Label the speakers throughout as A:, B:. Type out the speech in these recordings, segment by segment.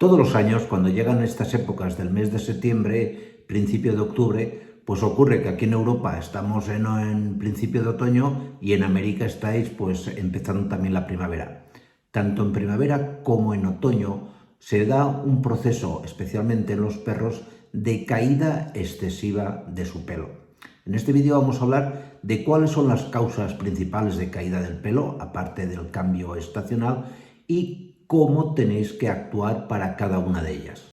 A: Todos los años, cuando llegan estas épocas del mes de septiembre, principio de octubre, pues ocurre que aquí en Europa estamos en principio de otoño y en América estáis pues empezando también la primavera. Tanto en primavera como en otoño se da un proceso, especialmente en los perros, de caída excesiva de su pelo. En este vídeo vamos a hablar de cuáles son las causas principales de caída del pelo, aparte del cambio estacional, y cómo tenéis que actuar para cada una de ellas.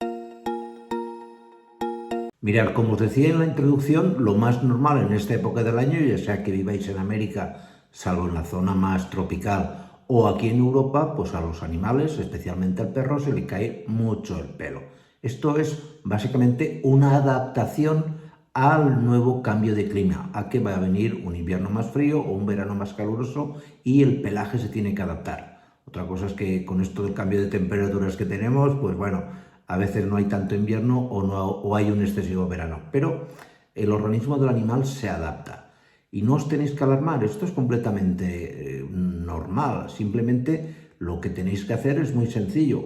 A: Mirad, como os decía en la introducción, lo más normal en esta época del año, ya sea que viváis en América, salvo en la zona más tropical, o aquí en Europa, pues a los animales, especialmente al perro, se le cae mucho el pelo. Esto es básicamente una adaptación al nuevo cambio de clima, a que va a venir un invierno más frío o un verano más caluroso y el pelaje se tiene que adaptar. Otra cosa es que con esto del cambio de temperaturas que tenemos, pues bueno, a veces no hay tanto invierno o hay un excesivo verano, pero el organismo del animal se adapta. Y no os tenéis que alarmar, esto es completamente normal. Simplemente lo que tenéis que hacer es muy sencillo: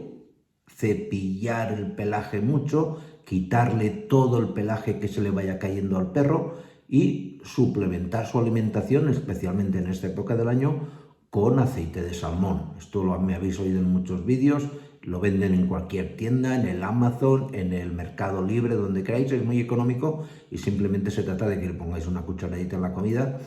A: cepillar el pelaje mucho, quitarle todo el pelaje que se le vaya cayendo al perro y suplementar su alimentación, especialmente en esta época del año, con aceite de salmón. Esto me habéis oído en muchos vídeos, lo venden en cualquier tienda, en el Amazon, en el Mercado Libre, donde queráis, es muy económico y simplemente se trata de que le pongáis una cucharadita en la comida,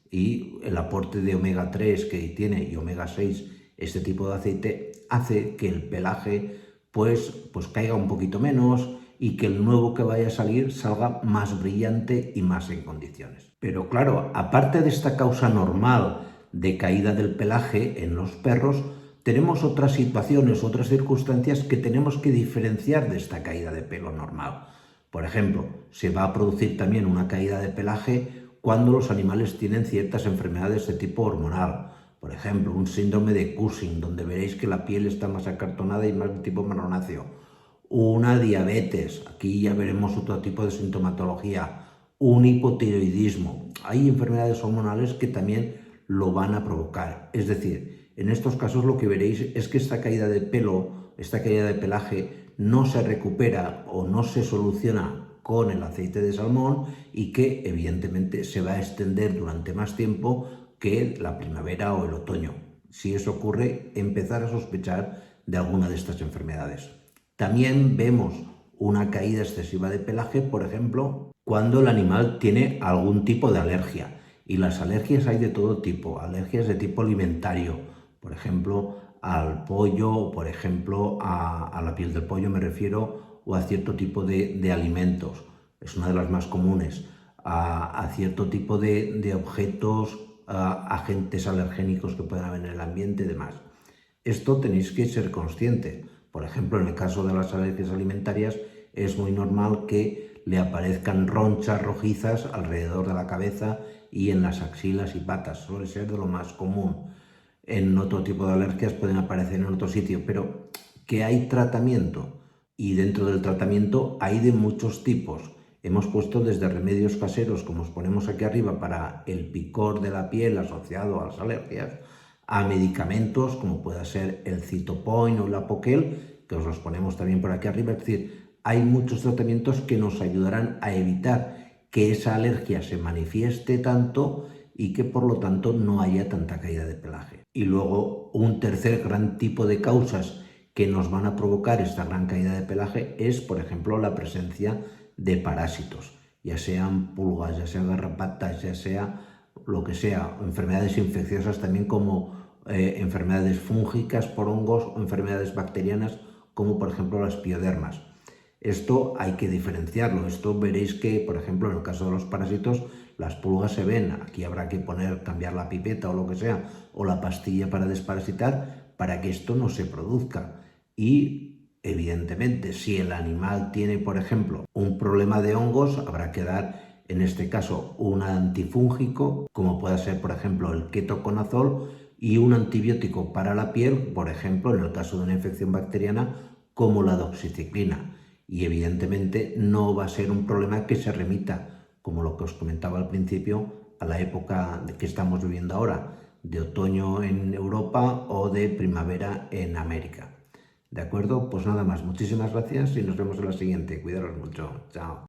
A: y el aporte de omega 3 que tiene y omega 6 este tipo de aceite hace que el pelaje pues caiga un poquito menos y que el nuevo que vaya a salir salga más brillante y más en condiciones. Pero claro, aparte de esta causa normal de caída del pelaje en los perros, tenemos otras situaciones, otras circunstancias que tenemos que diferenciar de esta caída de pelo normal. Por ejemplo, se va a producir también una caída de pelaje cuando los animales tienen ciertas enfermedades de tipo hormonal. Por ejemplo, un síndrome de Cushing, donde veréis que la piel está más acartonada y más de tipo marronáceo. Una diabetes, aquí ya veremos otro tipo de sintomatología. Un hipotiroidismo. Hay enfermedades hormonales que también lo van a provocar. Es decir, en estos casos lo que veréis es que esta caída de pelo, esta caída de pelaje, no se recupera o no se soluciona con el aceite de salmón y que evidentemente se va a extender durante más tiempo que la primavera o el otoño. Si eso ocurre, empezar a sospechar de alguna de estas enfermedades. También vemos una caída excesiva de pelaje, por ejemplo, cuando el animal tiene algún tipo de alergia. Y las alergias hay de todo tipo, alergias de tipo alimentario, por ejemplo, al pollo, o por ejemplo, a la piel del pollo me refiero, o a cierto tipo de alimentos, es una de las más comunes, a cierto tipo de objetos, agentes alergénicos que puedan haber en el ambiente y demás. Esto tenéis que ser consciente. Por ejemplo, en el caso de las alergias alimentarias, es muy normal que le aparezcan ronchas rojizas alrededor de la cabeza y en las axilas y patas. Suele ser de lo más común. En otro tipo de alergias pueden aparecer en otro sitio, pero que hay tratamiento. Y dentro del tratamiento hay de muchos tipos. Hemos puesto desde remedios caseros, como os ponemos aquí arriba, para el picor de la piel asociado a las alergias, a medicamentos como pueda ser el Cytopoint o el Apoquel, que os los ponemos también por aquí arriba. Es decir, hay muchos tratamientos que nos ayudarán a evitar que esa alergia se manifieste tanto y que por lo tanto no haya tanta caída de pelaje. Y luego un tercer gran tipo de causas que nos van a provocar esta gran caída de pelaje es, por ejemplo, la presencia de parásitos, ya sean pulgas, ya sean garrapatas, ya sea lo que sea, enfermedades infecciosas también como enfermedades fúngicas por hongos o enfermedades bacterianas como por ejemplo las piodermas. Esto hay que diferenciarlo. Esto veréis que, por ejemplo, en el caso de los parásitos, las pulgas se ven. Aquí habrá que cambiar la pipeta o lo que sea, o la pastilla para desparasitar, para que esto no se produzca. Y, evidentemente, si el animal tiene, por ejemplo, un problema de hongos, habrá que dar, en este caso, un antifúngico, como puede ser, por ejemplo, el ketoconazol, y un antibiótico para la piel, por ejemplo, en el caso de una infección bacteriana, como la doxiciclina. Y evidentemente no va a ser un problema que se remita, como lo que os comentaba al principio, a la época que estamos viviendo ahora, de otoño en Europa o de primavera en América. ¿De acuerdo? Pues nada más, muchísimas gracias y nos vemos en la siguiente. Cuidaros mucho. Chao.